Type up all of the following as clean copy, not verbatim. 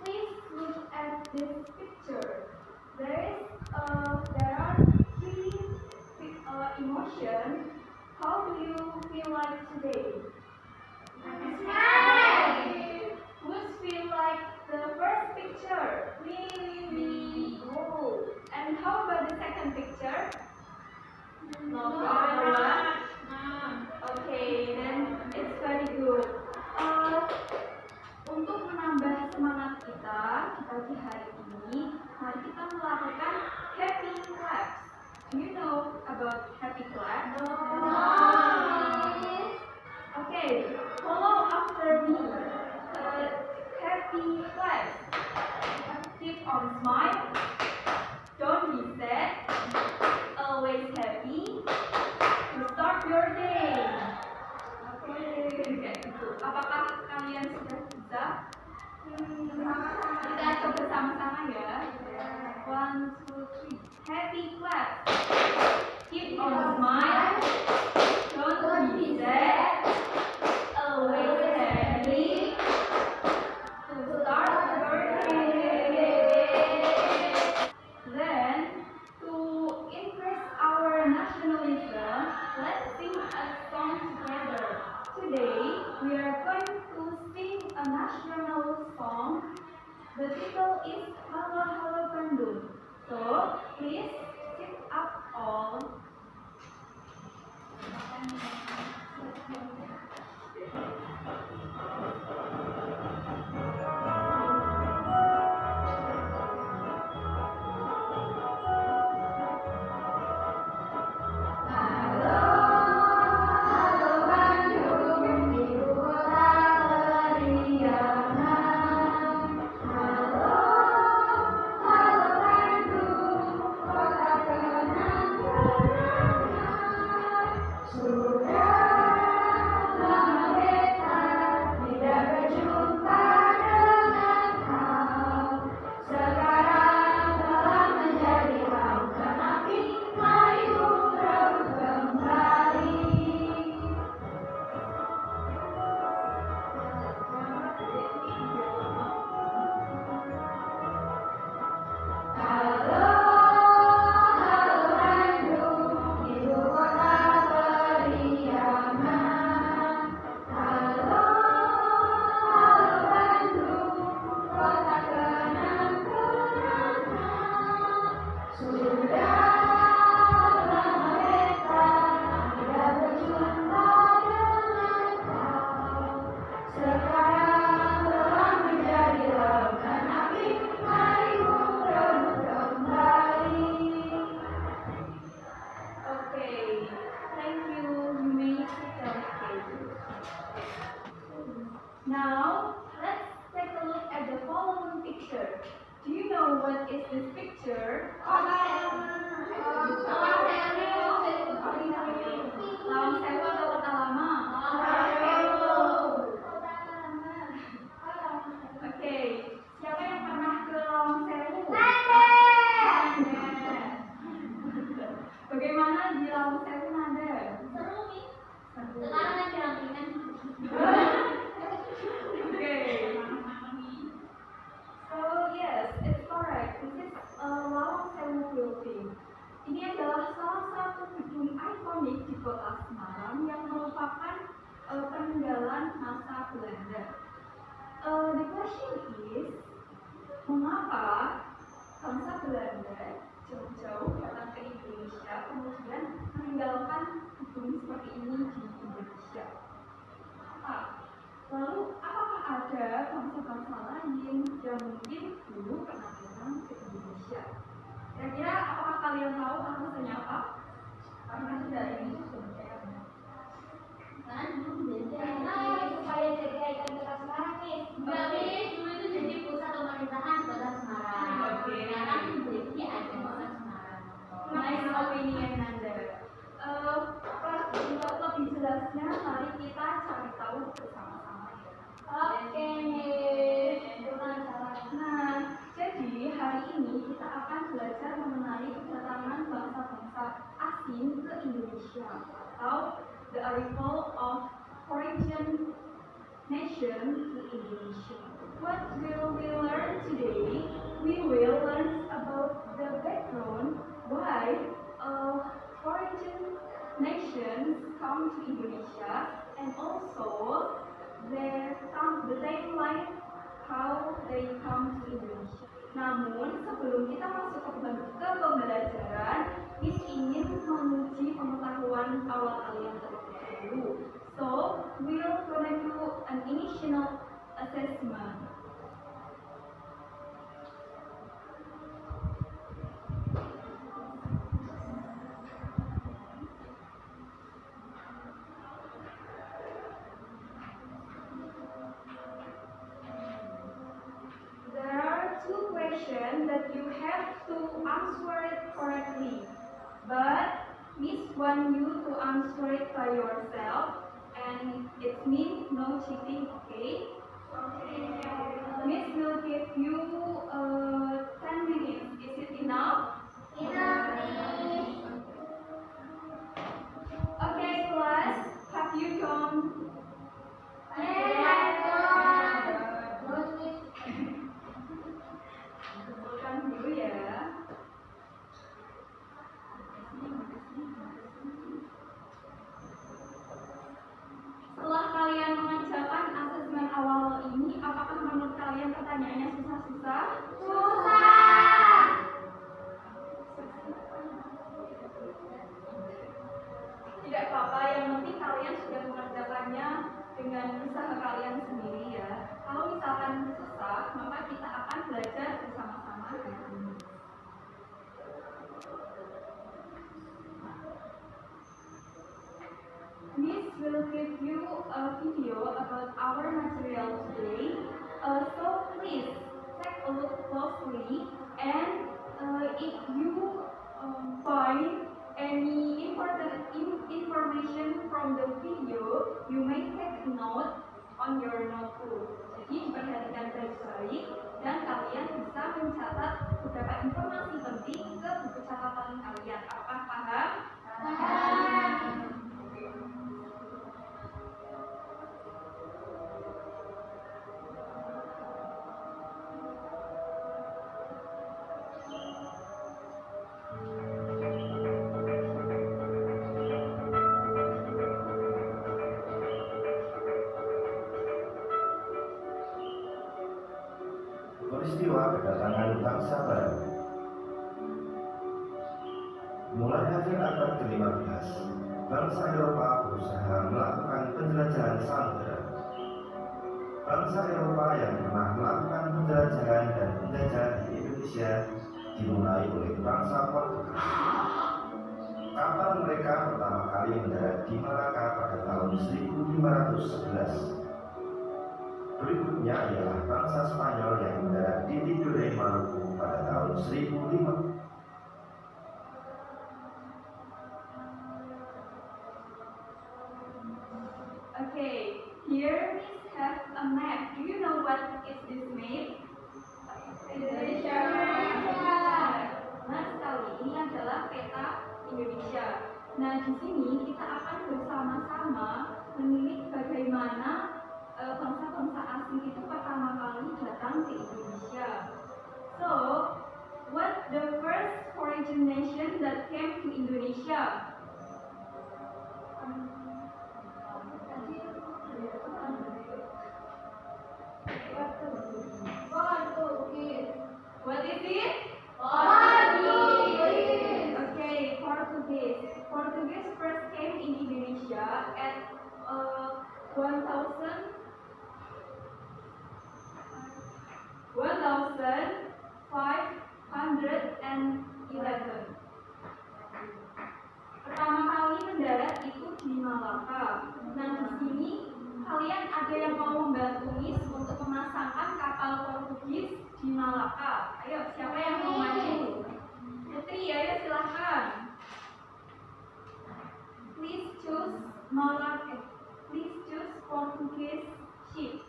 Please look at this picture. There are three emotions. How do you feel like today? Happy. Who feel like the first picture? Me. Oh. And how about the second picture? No. Okay, then it's very good. Untuk menambah semangat kita di pagi hari ini, mari kita melakukan happy claps. Do you know about happy claps? No. Okay, follow after me. Happy claps. Keep on smile. Don't be sad. Always happy. To start your day. Kayak gitu. Apakah kalian sudah bisa? Kita coba sama-sama ya. 1, 2, 3. Happy clap. Keep on smile. Don't be sad. Always happy. To start your day. Then, to increase our nationalism, let's sing a song together. Today, we are going to sing a national song. The title is Halo Halo Bandung. So, please sit up all. Now, let's take a look at the following picture. Do you know what is this picture? Lawang Sewu atau Kota Lama? Oke, siapa yang pernah ke Lawang Sewu? Bagaimana di Lawang Sewu, Nanda? Seru nih. Sekarang lagi rampingan. Okay. So yes, it's correct. This is Lawang Sewu building. Ini adalah salah satu gedung ikonik di kota Semarang yang merupakan peninggalan masa Belanda. The question is, mengapa bangsa Belanda jauh-jauh datang ke Indonesia kemudian meninggalkan gedung seperti ini di Indonesia? Lalu apakah ada bangsa-bangsa lain yang mungkin dulu pernah datang ke Indonesia? Kira-kira apakah kalian tahu alasannya apa? Karena sudah ini sebenarnya. Kan dulu supaya jadi ikon kota Semarang nih. Dulu itu jadi pusat pemerintahan kota Semarang. Oke. Sekarang jadi ada kota Semarang. Nice opinion, Nanda. Untuk lebih jelasnya, mari kita cari tahu bersama-sama ya. Oke. Nah, jadi hari ini kita akan belajar mengenai kedatangan bangsa-bangsa asing ke Indonesia atau the arrival of foreign nation migration to Indonesia. What will we learn today? We will learn about the background why foreign nations come to Indonesia, and also the timeline how they come to Indonesia. Namun sebelum kita masuk ke pembelajaran, Miss ingin menguji pengetahuan awal kalian terlebih dahulu. So, we'll gonna do an initial assessment. There are two questions that you have to answer it correctly, but Miss want you to answer it by yourself, and it means no cheating, okay? Okay. Miss will give you 10 minutes. Is it enough? Enough. Okay, class. Have you done? Yes, Kumpulkan dulu ya. Setelah kalian mengerjakan asesmen awal ini, apakah menurut kalian pertanyaannya susah-susah? susah. Tidak apa-apa, yang penting kalian sudah mengerjakannya dengan usaha kalian sendiri ya. Kalau misalkan susah, maka kita akan belajar bersama-sama hari ini. Miss will give you a video about our material today. So please take a look closely, and if you find any important information from the video, you may take a note on your notebook. Jadi perhatikan baik-baik dan kalian bisa mencatat beberapa informasi penting ke buku catatan kalian. Apakah paham? Paham. Peristiwa kedatangan bangsa baru. Mulai akhir abad ke-15, bangsa Eropa berusaha melakukan penjelajahan samudera. Bangsa Eropa yang pernah melakukan penjelajahan dan penjajahan di Indonesia dimulai oleh bangsa Portugis. Kapal mereka pertama kali mendarat di Malaka pada tahun 1511. Berikutnya ialah bangsa Spanyol yang mendarat di Tidore, Maluku pada tahun 1005. Okay, here we have a map. Do you know what is this map? Indonesia. Nah, sekali ini adalah peta Indonesia. Nah, di sini kita akan bersama-sama menilik bagaimana bangsa-bangsa asing itu pertama kali datang ke Indonesia. So, what the first foreign nation that came to Indonesia? What is it? Portugis. Okay, Portuguese. Portuguese first came in Indonesia at 1511. Pertama kali mendarat itu di Malaka. Nah, di sini kalian ada yang mau membantu Miss untuk memasangkan kapal Portugis di Malaka? Ayo, siapa yang mau maju? Putri, ayo silahkan. Please choose Malaka. Please choose Portuguese ship.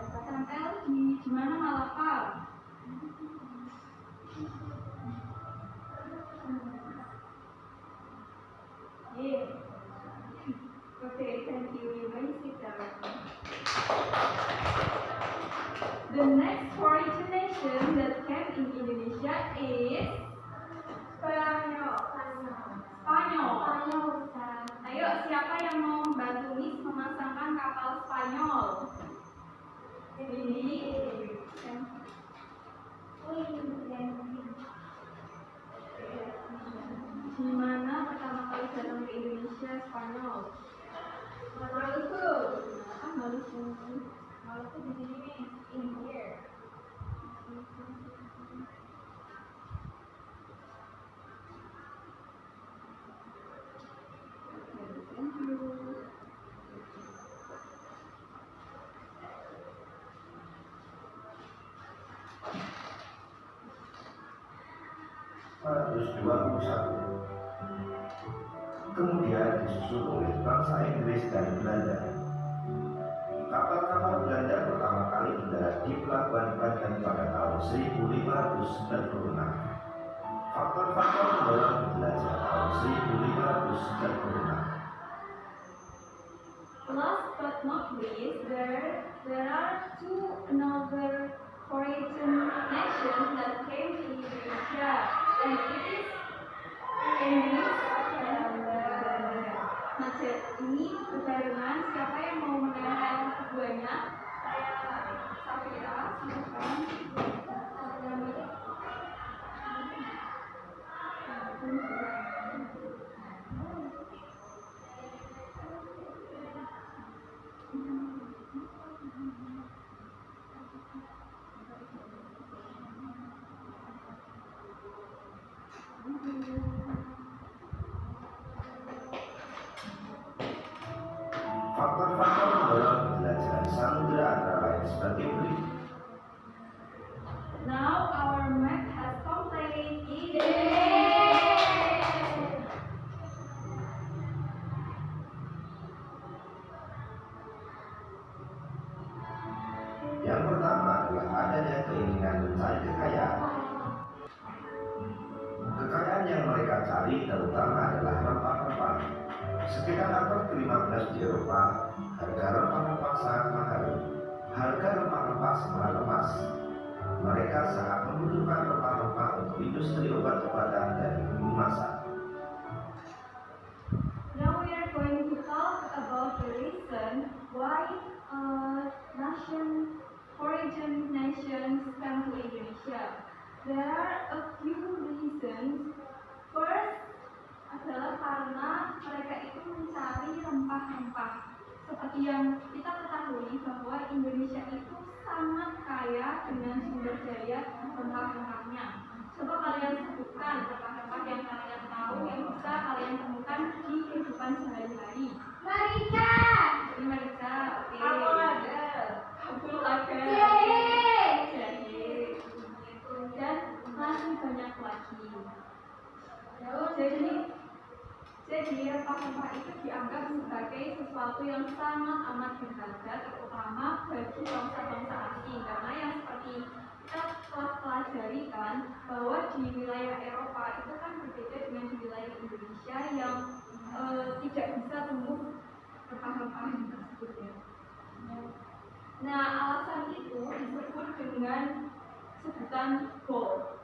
So, The next foreign nation that came in Indonesia is Spanyol. Spanyol. Ayo, siapa yang mau membantu Miss memasangkan kapal Spanyol? Ini. Di mana pertama kali datang ke Indonesia Spanyol? Maluku. Maluku. Maluku di sini nih, in here. Thank you. Kemudian disusul oleh bangsa Inggris dan Belanda. Kapal-kapal Belanda pertama kali mendarat di pelabuhan Banten pada tahun 1596. Faktor-faktor mendorong penjelajahan tahun 1596. Last but not least, there are another foreign nations that came to Indonesia, and it is Inggris dan Belanda. Macet ini berbarengan. Siapa yang mau mengenal keduanya? Saya Safira, silakan. Faktor-faktor mendorong penjelajahan samudera antara lain sebagai berikut. Now our map has completed. Yang pertama adalah adanya keinginan mencari kekayaan. Kekayaan yang mereka cari terutama adalah rempah-rempah. Sekitar abad ke-15 di Eropa, harga rempah-rempah sangat mahal. Harga rempah-rempah semarak emas. Mereka sangat membutuhkan rempah-rempah untuk industri obat-obatan dan bumbu masak. Now we are going to talk about the reason why foreign nations come to Indonesia. There are a few reasons. First adalah karena mereka itu mencari rempah-rempah. Seperti yang kita ketahui bahwa Indonesia itu sangat kaya dengan sumber daya rempah-rempahnya. Coba kalian sebutkan rempah-rempah yang kalian tahu yang bisa kalian temukan di kehidupan sehari-hari. Marika. Ini Marika, oke. Apel ada. Apel ada. Jahe. Dan masih banyak lagi. Jadi rempah-rempah itu dianggap sebagai sesuatu yang sangat amat berharga, terutama bagi bangsa-bangsa asing. Karena yang seperti kita telah pelajari kan, bahwa di wilayah Eropa itu kan berbeda dengan di wilayah Indonesia yang tidak bisa tumbuh rempah-rempah tersebut ya. Nah, alasan itu disebut dengan sebutan gold.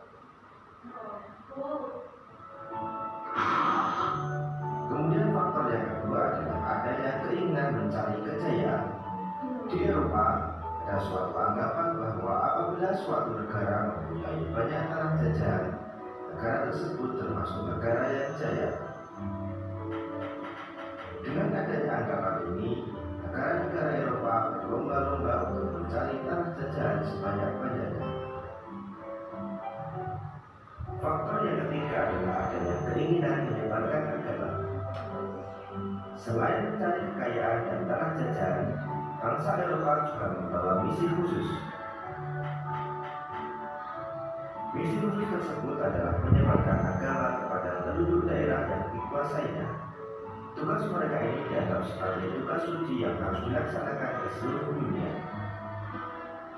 Kemudian faktor yang kedua adalah adanya keinginan mencari kejayaan. Di Eropa, ada suatu anggapan bahwa apabila suatu negara mempunyai banyak tanah jajahan, negara tersebut termasuk negara yang jaya. Dengan adanya anggapan ini, negara-negara Eropa berlomba-lomba untuk mencari tanah jajahan sebanyak-banyaknya. Faktor yang ketiga adalah adanya keinginan menyebarkan agama. Selain mencari kekayaan dan tanah jajahan, bangsa Eropa juga membawa misi khusus. Misi khusus tersebut adalah menyebarkan agama kepada penduduk daerah yang dikuasainya. Tugas mereka ini dianggap sebagai tugas suci yang harus dilaksanakan ke seluruh dunia.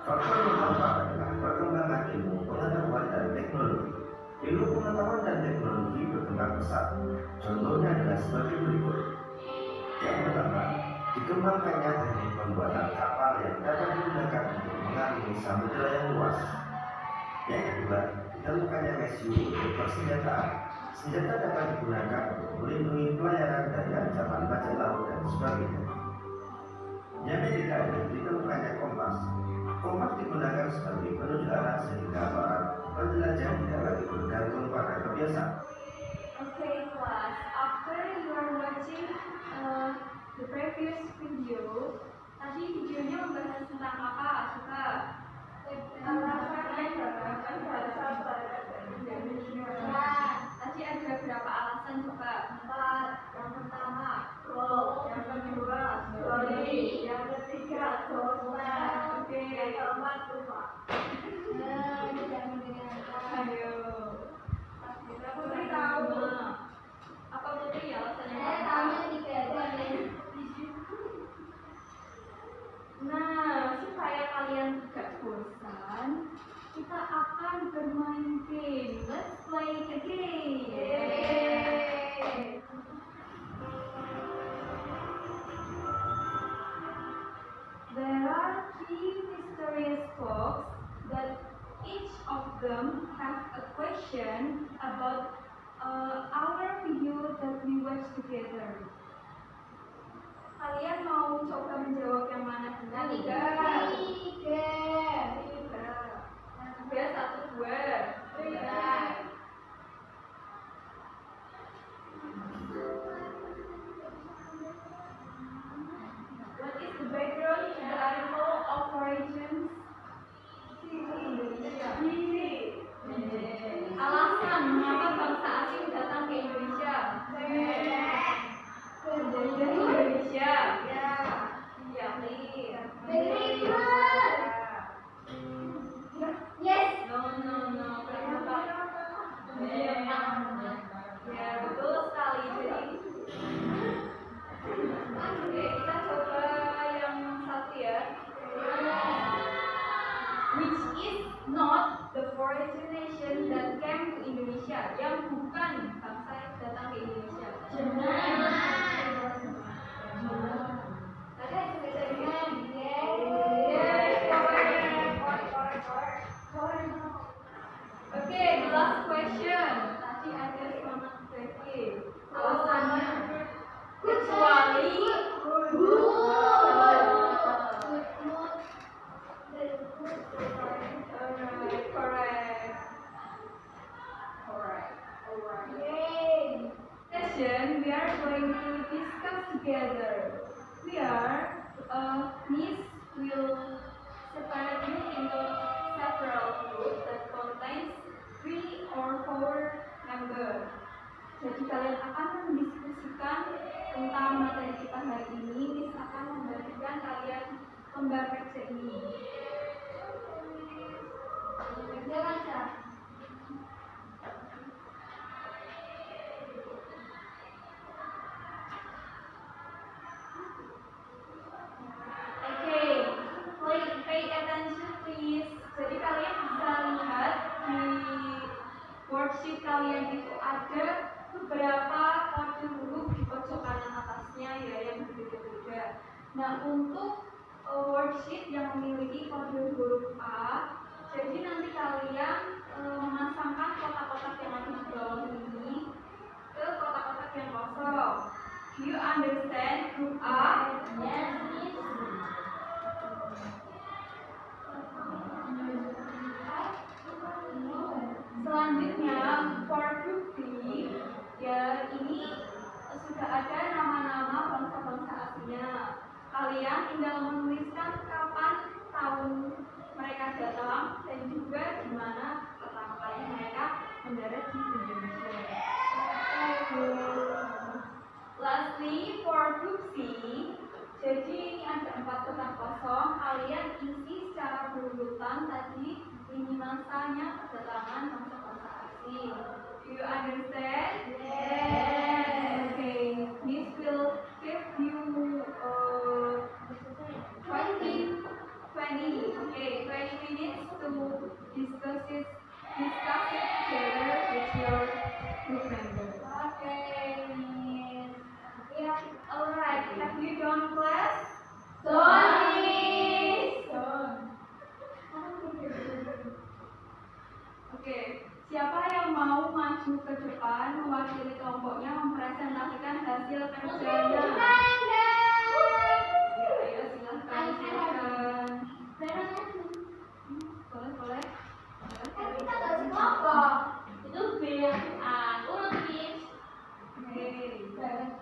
Faktor yang keempat adalah perkembangan ilmu pengetahuan dan teknologi. Ilmu pengetahuan dan teknologi berkembang pesat. Contohnya adalah sebagai berikut. Yang pertama, dikembangkannya teknik pembuatan kapal yang dapat digunakan untuk mengangkut mempunyai samudera yang luas. Yang kedua, ditemukannya Mesiu untuk persenjataan. Senjata dapat digunakan untuk melindungi pelayaran dari ancaman bajak laut dan sebagainya. Yang ketiga, ditemukannya kompas. Kompas digunakan sebagai penunjuk arah sehingga para penjelajah tidak lagi bergantung pada kebiasaan. Okay, class. After you are watching the previous video, tadi videonya membahas tentang apa? Suka? Tadi ada berapa alasan coba? 4. Yang pertama, pro. Yang kedua, story. Yang ketiga, sosmed. Oke. Yang keempat, lupa. Ayo. Putri tahu. Apa Putri ya alasannya? Saya tahunya 3 aja nih. Nah, supaya kalian tidak bosan, kita akan bermain game. Let's play the game. Yeay. There are 3 mysterious box that each of them have a question about our video that we watch together. Kalian mau coba menjawab yang mana benar? 3. 1, 2, 3. What is the background to the article of origins? Indonesia. Alasan mengapa bangsa asing datang ke Indonesia? Dari Indonesia. Ya. Yes. No. Ya, betul sekali. Jadi, oke, kita coba yang satu ya. Which is not the foreign nation that came to Indonesia? Yang bukan bangsa yang datang ke Indonesia. Oke, the last question. Tadi ada semangat sedikit. Alasannya kecuali correct. Session we are going to discuss together. We are Miss will separate you into several groups that contains 3 or 4 members. Jadi kalian akan mendiskusikan tentang materi kita hari ini. Miss akan membagikan kalian membaca ini. Pay attention please. Jadi kalian bisa lihat di worksheet kalian itu ada beberapa kode huruf di pojok kanan atasnya ya yang berbeda-beda. Nah, untuk worksheet yang memiliki kode huruf A, jadi nanti kalian memasangkan kotak-kotak yang ada di bawah ini ke kotak-kotak yang kosong. Do you understand group A? Yes, Miss. Selanjutnya, for group B, ya ini sudah ada nama-nama bangsa-bangsa aslinya. Kalian tinggal menuliskan kapan tahun mereka datang dan juga di mana pertama kali mereka mendarat di Indonesia. Lastly, for group C, jadi ini ada 4 kotak kosong. Kalian isi secara berurutan tadi ini masanya kedatangan bangsa-bangsa asing. Do you understand? Yes. Okay. Miss will give you 20 minutes to discuss it together with your group member. Okay, Miss. Alright, have you done class? Done, Miss. Done. Siapa yang mau maju ke depan mewakili kelompoknya mempresentasikan hasil kerjanya? Ayo silahkan. Boleh. Kita nggak kelompok. Itu B yang A. Urut bis. Oke. Sekarang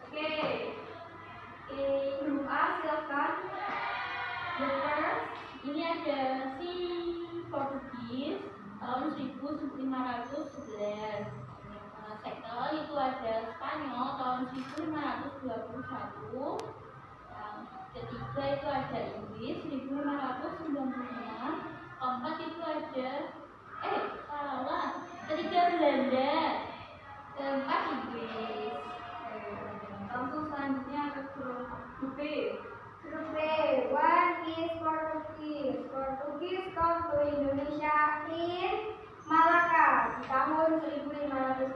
Oke. Grup A silahkan. The first. ini ada si Portugis tahun 1511. Second itu ada Spanyol tahun 1521. Yang ketiga itu ada Inggris 1596. Keempat itu ada salah. Ketiga Belanda. Keempat Inggris. Langsung selanjutnya ke grup B. Grup B, one is Portugis. Portugis come to Indonesia in Malacca di tahun 1511.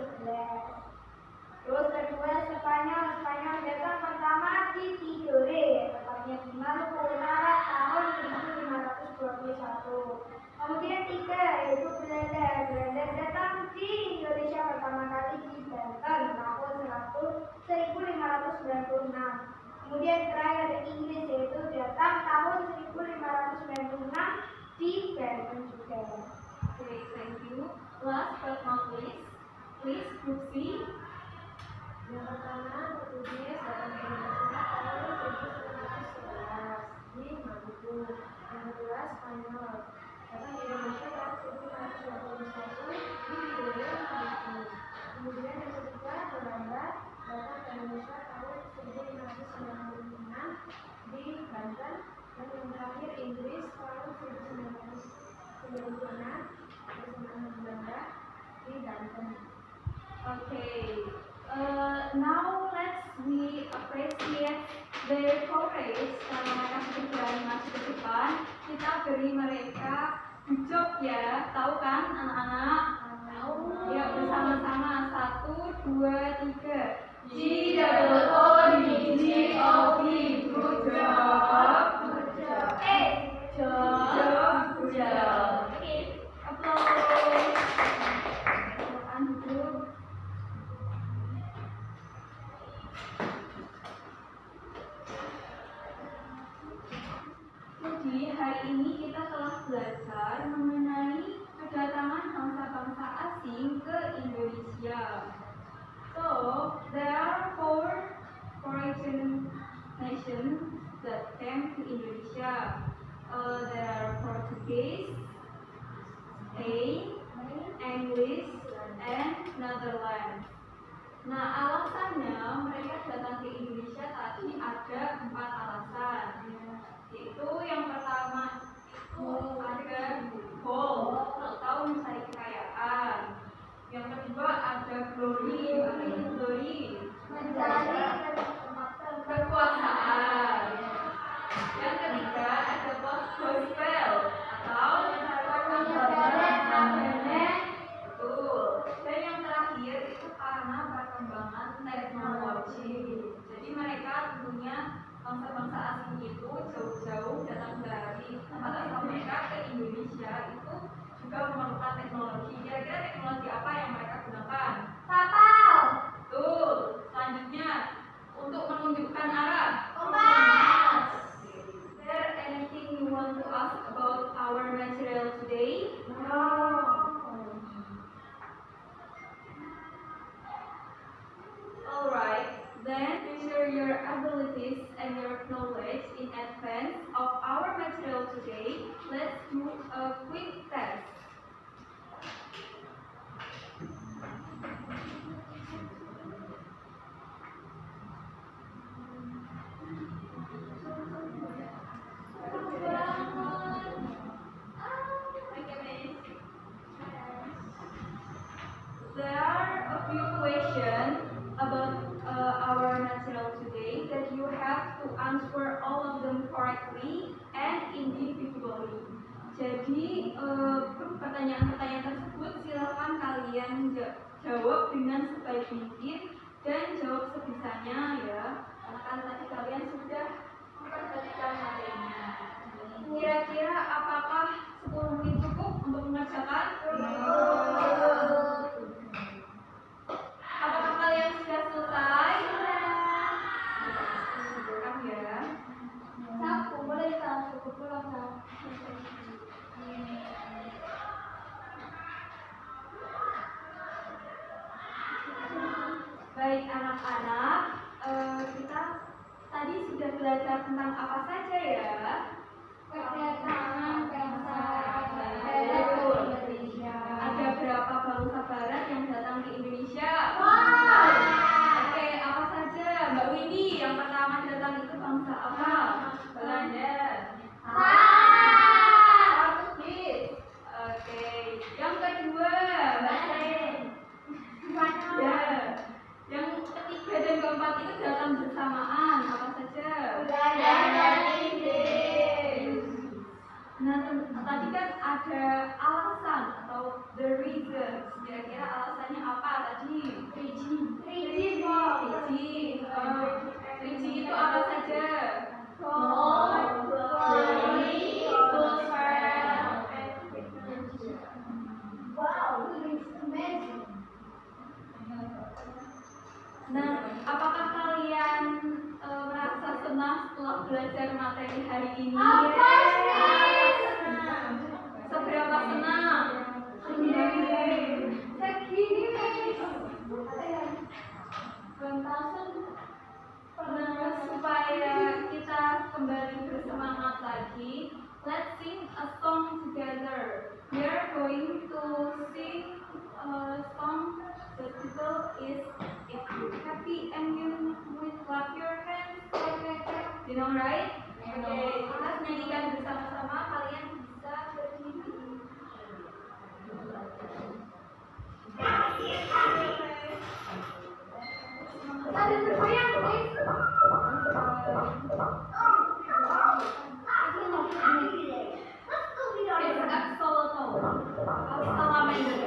Terus kedua Spanyol datang pertama di Tidore, tepatnya di Maluku Utara tahun 1521. Kemudian tiga yaitu Belanda datang di Indonesia pertama kali di Banten tahun 1596. Kemudian terakhir Inggris yaitu datang tahun 1596 di Banten juga. Okay, thank you. Last but not least, please group C. Yang pertama Portugis datang ke Indonesia tahun 1511 di Maluku. Yang kedua Spanyol datang ke Indonesia tahun 1521 di Tidore, Maluku. Kemudian yang ketiga Belanda datang ke Indonesia tahun 1596 di Banten. Dan yang terakhir Inggris tahun 1996 bersama Belanda di Banten. Okay. Now we appreciate their courage karena mereka sudah berani masuk ke depan. Kita beri mereka good job ya, tahu kan anak-anak? Tahu. Ya bersama-sama 1, 2, 3. G-O-O-D-G-O-B. Good job. Good job. Oke. Applause. Silakan duduk. Jadi hari ini kita telah belajar mengenai kedatangan bangsa-bangsa asing ke Indonesia. So there are four foreign nations that came to Indonesia. There are Portuguese, Spain, English, and Netherlands. Nah, alasannya mereka datang ke Indonesia tadi ada 4 alasan. Yaitu yang pertama ada gold atau mencari kekayaan. Yang kedua ada glory, apa itu glory? Mencari Kekuasaan. Yang ketiga ada gospel atau betul. Dan yang terakhir itu karena perkembangan teknologi. Jadi mereka tentunya bangsa-bangsa asing itu jauh-jauh datang dari tempat asal mereka ke Indonesia itu juga memerlukan teknologi. Kira-kira teknologi apa yang mereka gunakan? kapal. Betul. Selanjutnya untuk menunjukkan arah. Kompas. Is there anything you want to ask about our material today? Alright, then to share your abilities and your knowledge in advance of our material today, let's do a quick test. There are a few questions about our material today that you have to answer all of them correctly and individually. Jadi pertanyaan-pertanyaan tersebut silakan kalian jawab dengan sebaik mungkin dan jawab sebisanya ya. Karena kan tadi kalian sudah memperhatikan materinya. sudah belajar tentang apa saja ya? Kedatangan bangsa Betul. Indonesia. Ada berapa bangsa barat yang datang ke Indonesia? Wow. Oke, apa saja? Mbak Windy, yang pertama datang itu bangsa apa? Belanda. Portugis. Oke, yang kedua, Mbak Sen. Ya. Yang ketiga dan keempat itu datang bersamaan. Apa saja? Belanda dan Inggris. Nah, tadi kan ada alasan atau the reason. Kira-kira alasannya apa tadi? Triji. Triji itu apa saja? Gold, glory, gospel. Wow, this is amazing. Nah, apakah kalian merasa senang setelah belajar materi hari ini? Of course, yes. Seberapa senang? Nah, supaya kita kembali bersemangat lagi, let's sing a song together. We are going to sing a song. The title is If You're Happy and You Will Clap Your Hands. You know, right? Oke, kita nyanyikan bersama-sama. Kalian bisa berdiri. Ada bergoyang, guys. It's axolotl. Salamander.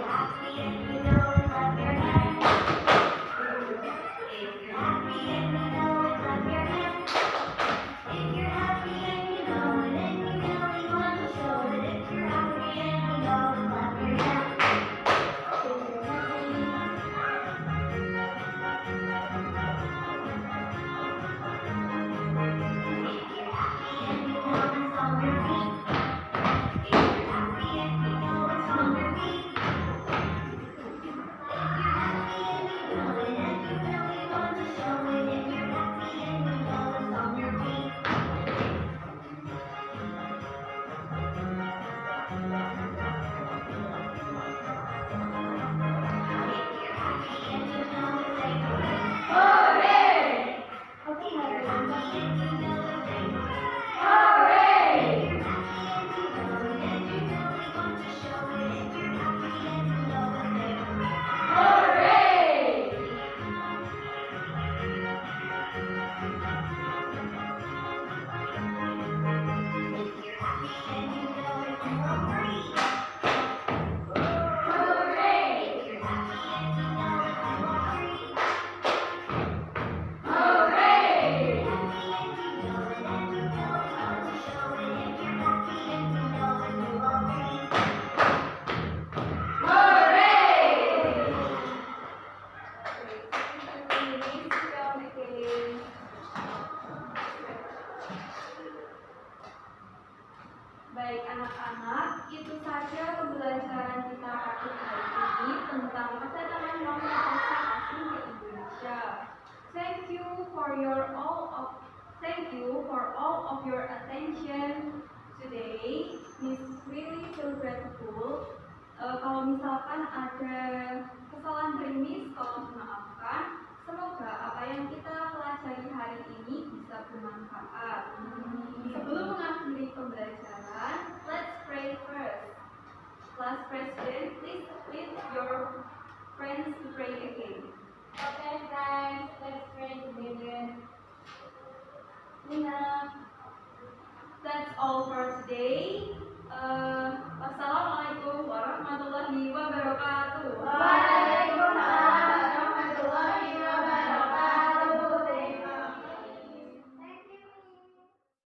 Baik anak-anak, itu saja pembelajaran kita pada hari ini tentang kedatangan bangsa asing ke Indonesia. Thank you for all of your attention today. Miss really feel grateful. Kalau misalkan ada kesalahan dari Miss, tolong dimaafkan. Semoga apa yang kita pelajari hari ini bisa bermanfaat. Sebelum mengakhiri pembelajaran, let's pray first. Class President, please lead your friends to pray again. Okay, friends, let's pray together. That's all for today. Wassalamualaikum warahmatullahi wabarakatuh.